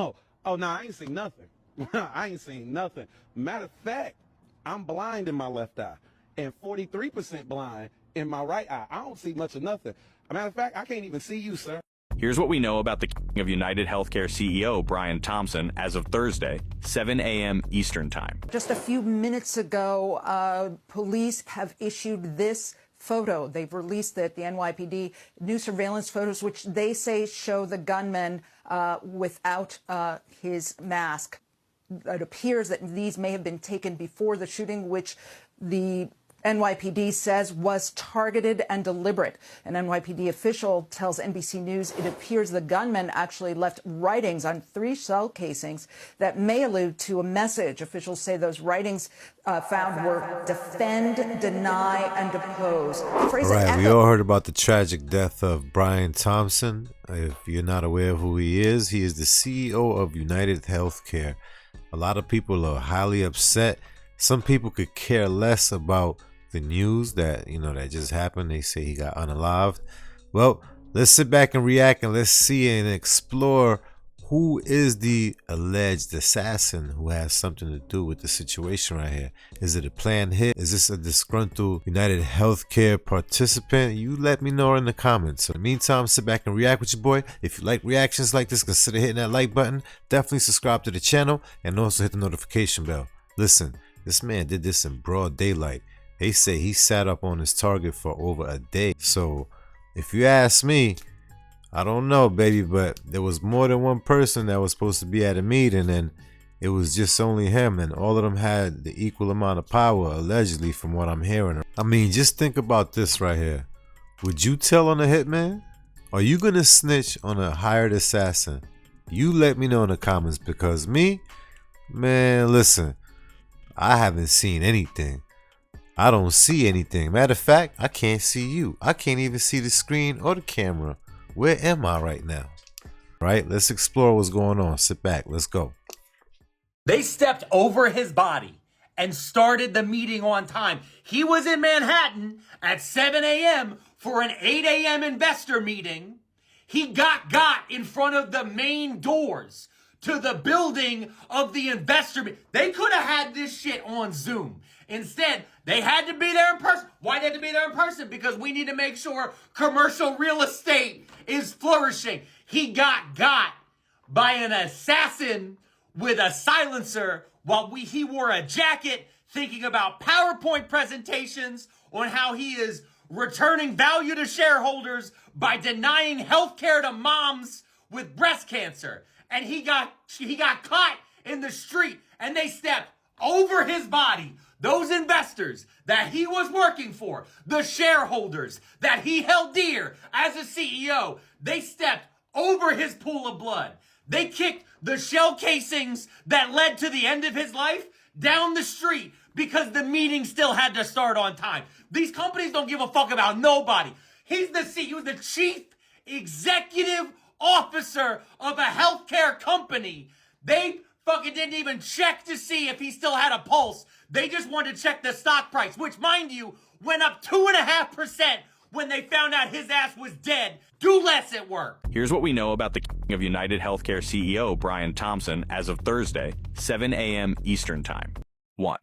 Oh, no, I ain't seen nothing. I ain't seen nothing. Matter of fact, I'm blind in my left eye and 43% blind in my right eye. I don't see much of nothing. Matter of fact, I can't even see you, sir. Here's what we know about the king of United Healthcare CEO Brian Thompson as of Thursday, 7 a.m. Eastern Time. Just a few minutes ago, police have issued this photo. They've released it, the NYPD, new surveillance photos, which they say show the gunman without his mask. It appears that these may have been taken before the shooting, which the NYPD says was targeted and deliberate. An NYPD official tells NBC News it appears the gunman actually left writings on 3 shell casings that may allude to a message. Officials say those writings found were defend, deny, and oppose. All right, we all heard about the tragic death of Brian Thompson. If you're not aware of who he is the CEO of United Healthcare. A lot of people are highly upset. Some people could care less about the news that, that just happened. They say he got unalived. Well, let's sit back and react and let's see and explore who is the alleged assassin who has something to do with the situation right here. Is it a planned hit? Is this a disgruntled United Healthcare participant? You let me know in the comments. So in the meantime, sit back and react with your boy. If you like reactions like this, consider hitting that like button. Definitely subscribe to the channel and also hit the notification bell. Listen, this man did this in broad daylight. They say he sat up on his target for over a day. So if you ask me, I don't know, baby, but there was more than one person that was supposed to be at a meeting, and it was just only him, and all of them had the equal amount of power, allegedly, from what I'm hearing. I mean, just think about this right here. Would you tell on a hitman? Are you gonna snitch on a hired assassin? You let me know in the comments, because me, man, listen, I haven't seen anything. I don't see anything. Matter of fact, I can't see you. I can't even see the screen or the camera. Where am I right now? Right? Let's explore what's going on. Sit back. Let's go. They stepped over his body and started the meeting on time. He was in Manhattan at 7 a.m. for an 8 a.m. investor meeting. He got in front of the main doors to the building of the investor meeting. They could have had this shit on Zoom. Instead, they had to be there in person. Why they had to be there in person? Because we need to make sure commercial real estate is flourishing. He got by an assassin with a silencer while he wore a jacket thinking about PowerPoint presentations on how he is returning value to shareholders by denying health care to moms with breast cancer. And he got caught in the street, and they stepped over his body. Those investors that he was working for, the shareholders that he held dear as a CEO, they stepped over his pool of blood. They kicked the shell casings that led to the end of his life down the street because the meeting still had to start on time. These companies don't give a fuck about nobody. He's the CEO, the chief executive officer of a healthcare company. They fucking didn't even check to see if he still had a pulse. They just wanted to check the stock price, which, mind you, went up 2.5% when they found out his ass was dead. Do less at work. Here's what we know about the king of United Healthcare CEO Brian Thompson as of Thursday, 7 a.m. Eastern Time. 1.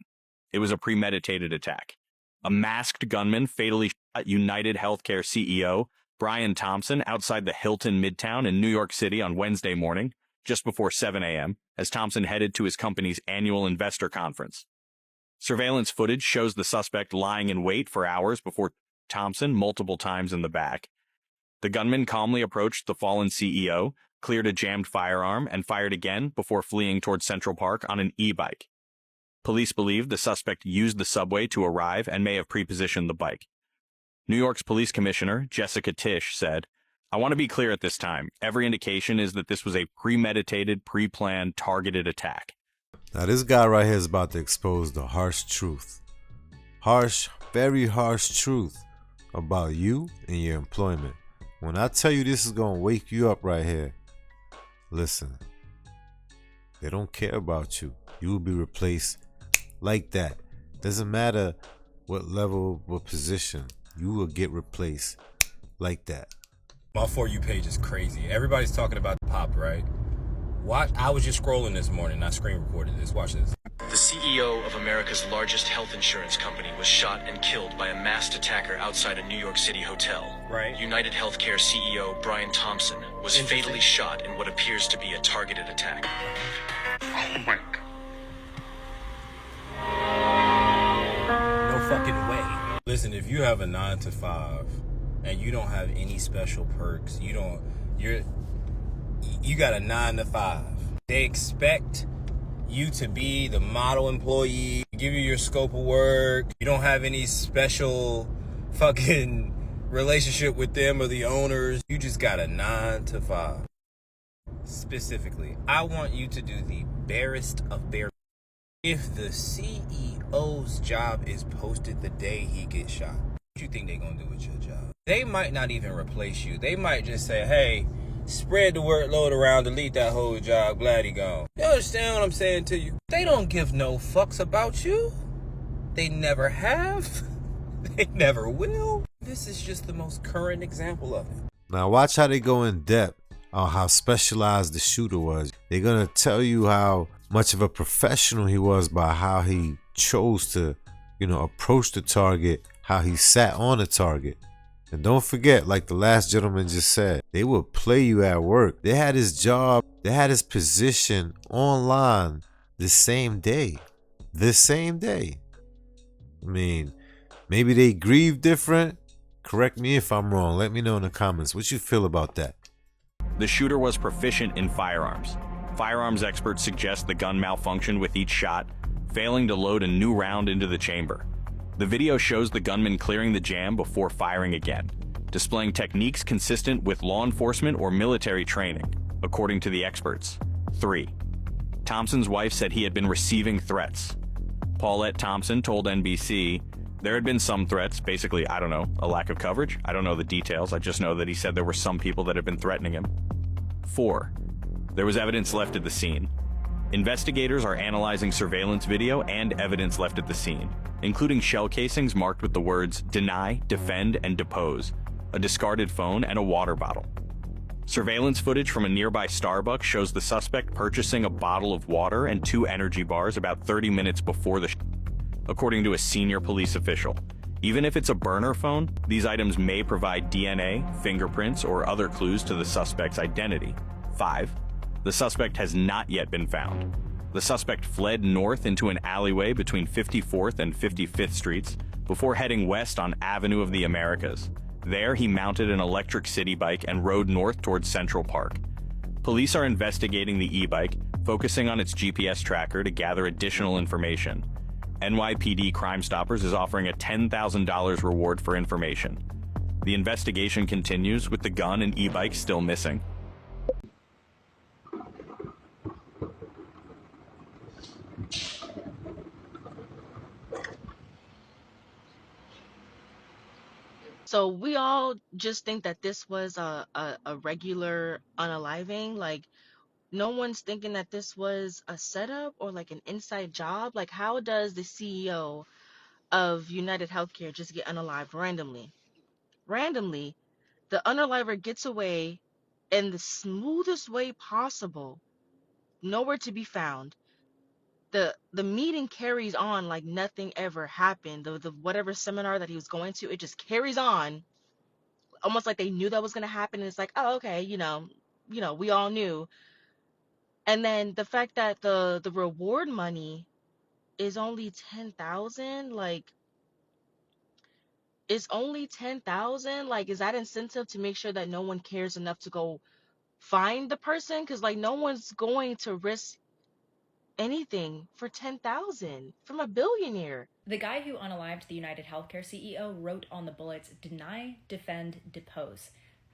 It was a premeditated attack. A masked gunman fatally shot United Healthcare CEO Brian Thompson outside the Hilton Midtown in New York City on Wednesday morning, just before 7 a.m., as Thompson headed to his company's annual investor conference. Surveillance footage shows the suspect lying in wait for hours before Thompson multiple times in the back. The gunman calmly approached the fallen CEO, cleared a jammed firearm, and fired again before fleeing towards Central Park on an e-bike. Police believe the suspect used the subway to arrive and may have pre-positioned the bike. New York's police commissioner, Jessica Tisch, said, "I want to be clear at this time. Every indication is that this was a premeditated, pre-planned, targeted attack." Now this guy right here is about to expose the harsh truth. Harsh, very harsh truth about you and your employment. When I tell you this is going to wake you up right here, listen. They don't care about you. You will be replaced like that. Doesn't matter what level, what position. You will get replaced like that. My For You page is crazy. Everybody's talking about Pop, right? I was just scrolling this morning. I screen recorded this. Watch this. The CEO of America's largest health insurance company was shot and killed by a masked attacker outside a New York City hotel. Right. United Healthcare CEO Brian Thompson was fatally shot in what appears to be a targeted attack. Oh my God. No fucking way. Listen, if you have a 9 to 5 and you don't have any special perks, you got a 9 to 5. They expect you to be the model employee, give you your scope of work. You don't have any special fucking relationship with them or the owners. You just got a 9 to 5. Specifically, I want you to do the barest of bare. If the CEO's job is posted the day he gets shot, what you think they're gonna do with your job? They might not even replace you. They might just say, hey, spread the workload around, delete that whole job, glad he gone. You understand what I'm saying to you? They don't give no fucks about you. They never have. They never will. This is just the most current example of it. Now watch how they go in depth on how specialized the shooter was. They're gonna tell you how much of a professional he was by how he chose to, approach the target, how he sat on the target. And don't forget, like the last gentleman just said, they would play you at work. They had his job, they had his position online the same day. The same day. I mean, maybe they grieve different. Correct me if I'm wrong. Let me know in the comments what you feel about that. The shooter was proficient in firearms. Firearms experts suggest the gun malfunctioned with each shot, failing to load a new round into the chamber. The video shows the gunman clearing the jam before firing again, displaying techniques consistent with law enforcement or military training, according to the experts. 3. Thompson's wife said he had been receiving threats. Paulette Thompson told NBC there had been some threats, basically, I don't know, a lack of coverage. I don't know the details, I just know that he said there were some people that had been threatening him. 4. There was evidence left at the scene. Investigators are analyzing surveillance video and evidence left at the scene, including shell casings marked with the words deny, defend, and depose, a discarded phone, and a water bottle. Surveillance footage from a nearby Starbucks shows the suspect purchasing a bottle of water and 2 energy bars about 30 minutes before the according to a senior police official. Even if it's a burner phone, these items may provide DNA, fingerprints, or other clues to the suspect's identity. 5. The suspect has not yet been found. The suspect fled north into an alleyway between 54th and 55th Streets before heading west on Avenue of the Americas. There, he mounted an electric city bike and rode north towards Central Park. Police are investigating the e-bike, focusing on its GPS tracker to gather additional information. NYPD Crime Stoppers is offering a $10,000 reward for information. The investigation continues with the gun and e-bike still missing. So we all just think that this was a regular unaliving. Like, no one's thinking that this was a setup or like an inside job. Like, how does the CEO of United Healthcare just get unalived randomly? Randomly, the unaliver gets away in the smoothest way possible, nowhere to be found. The meeting carries on like nothing ever happened. The whatever seminar that he was going to, it just carries on, almost like they knew that was going to happen. And it's like, oh, okay, we all knew. And then the fact that the reward money is only 10,000, like, it's only 10,000. Like, is that incentive to make sure that no one cares enough to go find the person? Because like no one's going to risk anything for 10,000 from a billionaire. The guy who unalived the United Healthcare CEO wrote on the bullets, deny, defend, depose.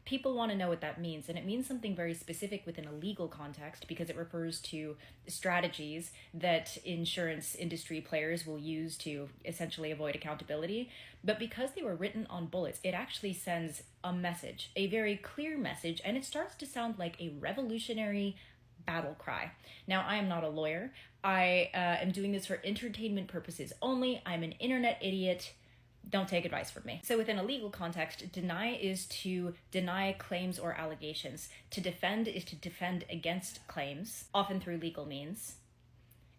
People want to know what that means, and it means something very specific within a legal context because it refers to strategies that insurance industry players will use to essentially avoid accountability. But because they were written on bullets, it actually sends a message, a very clear message, and it starts to sound like a revolutionary battle cry. Now, I am not a lawyer. I am doing this for entertainment purposes only. I'm an internet idiot. Don't take advice from me. So within a legal context, deny is to deny claims or allegations. To defend is to defend against claims, often through legal means.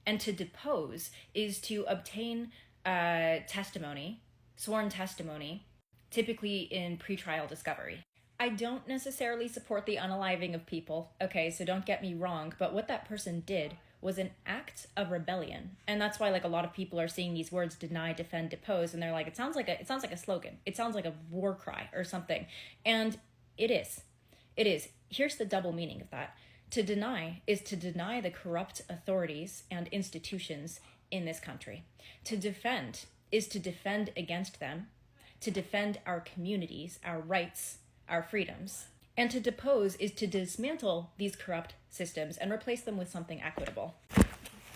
And to depose is to obtain testimony, sworn testimony, typically in pretrial discovery. I don't necessarily support the unaliving of people, okay, so don't get me wrong, but what that person did was an act of rebellion. And that's why, like, a lot of people are seeing these words deny, defend, depose, and they're like, it sounds like a slogan. It sounds like a war cry or something. And it is. It is. Here's the double meaning of that. To deny is to deny the corrupt authorities and institutions in this country. To defend is to defend against them, to defend our communities, our rights, our freedoms. And to depose is to dismantle these corrupt systems and replace them with something equitable.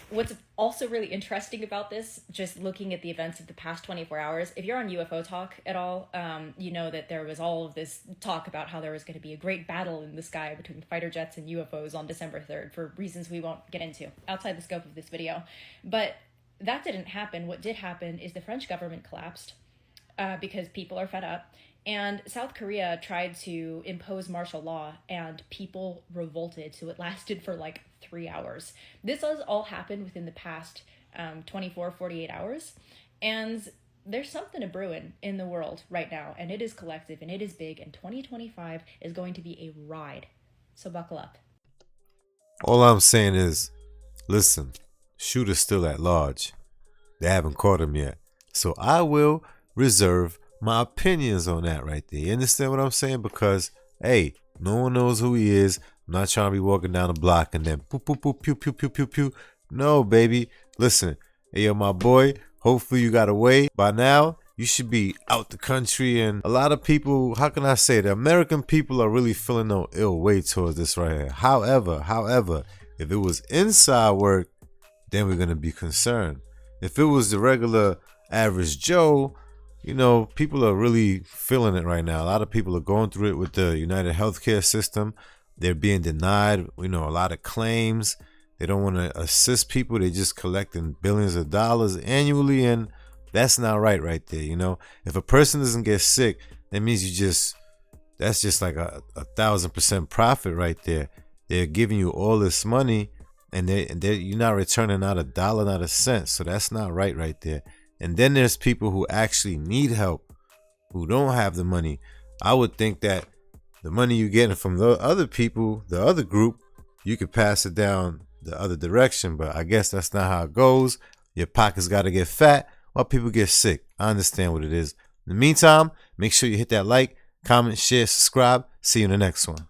What's also really interesting about this, just looking at the events of the past 24 hours, if you're on UFO Talk at all, you know that there was all of this talk about how there was going to be a great battle in the sky between fighter jets and UFOs on December 3rd for reasons we won't get into outside the scope of this video. But that didn't happen. What did happen is the French government collapsed because people are fed up. And South Korea tried to impose martial law and people revolted. So it lasted for like 3 hours. This has all happened within the past 24, 48 hours. And there's something a brewing in the world right now. And it is collective and it is big. And 2025 is going to be a ride. So buckle up. All I'm saying is, listen, shooter's still at large. They haven't caught him yet. So I will reserve my opinions on that right there. You understand what I'm saying? Because, hey, no one knows who he is. I'm not trying to be walking down the block and then boop, boop, boop, pew, pew, pew, pew, pew. No, baby. Listen, hey, yo, my boy, hopefully you got away. By now, you should be out the country. And a lot of people, how can I say, the American people are really feeling no ill way towards this right here. However, if it was inside work, then we're going to be concerned. If it was the regular average Joe, you know, people are really feeling it right now. A lot of people are going through it with the United Healthcare system. They're being denied, you know, a lot of claims. They don't want to assist people. They're just collecting billions of dollars annually. And that's not right there. You know, if a person doesn't get sick, that means that's just like a 1,000% profit right there. They're giving you all this money and you're not returning not a dollar, not a cent. So that's not right there. And then there's people who actually need help, who don't have the money. I would think that the money you're getting from the other people, the other group, you could pass it down the other direction. But I guess that's not how it goes. Your pockets got to get fat while people get sick. I understand what it is. In the meantime, make sure you hit that like, comment, share, subscribe. See you in the next one.